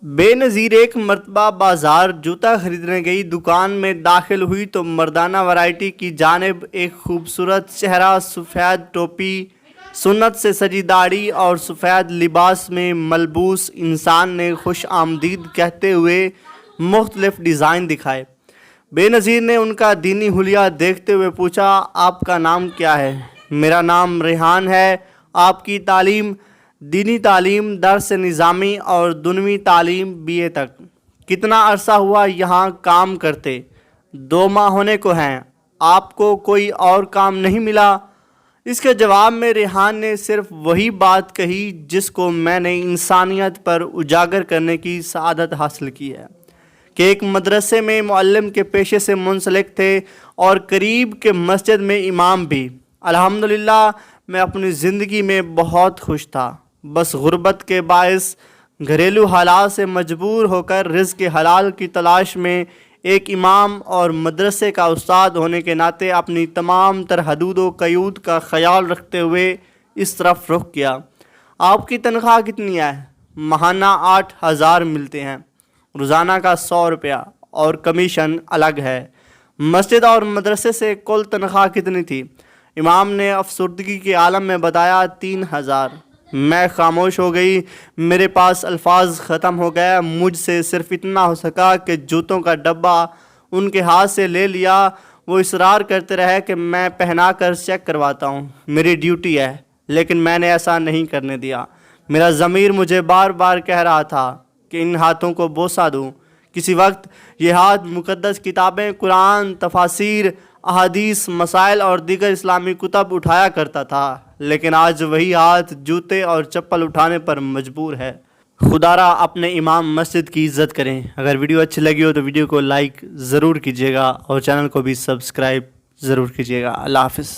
بے نظیر ایک مرتبہ بازار جوتا خریدنے گئی، دکان میں داخل ہوئی تو مردانہ ورائٹی کی جانب ایک خوبصورت چہرہ، سفید ٹوپی، سنت سے سجی داڑھی اور سفید لباس میں ملبوس انسان نے خوش آمدید کہتے ہوئے مختلف ڈیزائن دکھائے۔ بے نظیر نے ان کا دینی حلیہ دیکھتے ہوئے پوچھا، آپ کا نام کیا ہے؟ میرا نام ریحان ہے۔ آپ کی تعلیم؟ دینی تعلیم، درس نظامی اور دنوی تعلیم BA تک۔ کتنا عرصہ ہوا یہاں کام کرتے؟ 2 ماہ ہونے کو ہیں۔ آپ کو کوئی اور کام نہیں ملا؟ اس کے جواب میں ریحان نے صرف وہی بات کہی جس کو میں نے انسانیت پر اجاگر کرنے کی سعادت حاصل کی ہے، کہ ایک مدرسے میں معلم کے پیشے سے منسلک تھے اور قریب کے مسجد میں امام بھی۔ الحمدللہ میں اپنی زندگی میں بہت خوش تھا، بس غربت کے باعث گھریلو حالات سے مجبور ہو کر رزق حلال کی تلاش میں ایک امام اور مدرسے کا استاد ہونے کے ناطے اپنی تمام تر حدود و قیود کا خیال رکھتے ہوئے اس طرف رخ کیا۔ آپ کی تنخواہ کتنی ہے؟ ماہانہ 8,000 ملتے ہیں، روزانہ کا 100 روپیہ اور کمیشن الگ ہے۔ مسجد اور مدرسے سے کل تنخواہ کتنی تھی؟ امام نے افسردگی کے عالم میں بتایا 3,000۔ میں خاموش ہو گئی، میرے پاس الفاظ ختم ہو گئے۔ مجھ سے صرف اتنا ہو سکا کہ جوتوں کا ڈبہ ان کے ہاتھ سے لے لیا۔ وہ اصرار کرتے رہے کہ میں پہنا کر چیک کرواتا ہوں، میری ڈیوٹی ہے، لیکن میں نے ایسا نہیں کرنے دیا۔ میرا ضمیر مجھے بار بار کہہ رہا تھا کہ ان ہاتھوں کو بوسہ دوں۔ کسی وقت یہ ہاتھ مقدس کتابیں، قرآن، تفاسیر، احادیث، مسائل اور دیگر اسلامی کتب اٹھایا کرتا تھا، لیکن آج وہی ہاتھ جوتے اور چپل اٹھانے پر مجبور ہے۔ خدا را اپنے امام مسجد کی عزت کریں۔ اگر ویڈیو اچھی لگی ہو تو ویڈیو کو لائک ضرور کیجیے گا اور چینل کو بھی سبسکرائب ضرور کیجیے گا۔ اللہ حافظ۔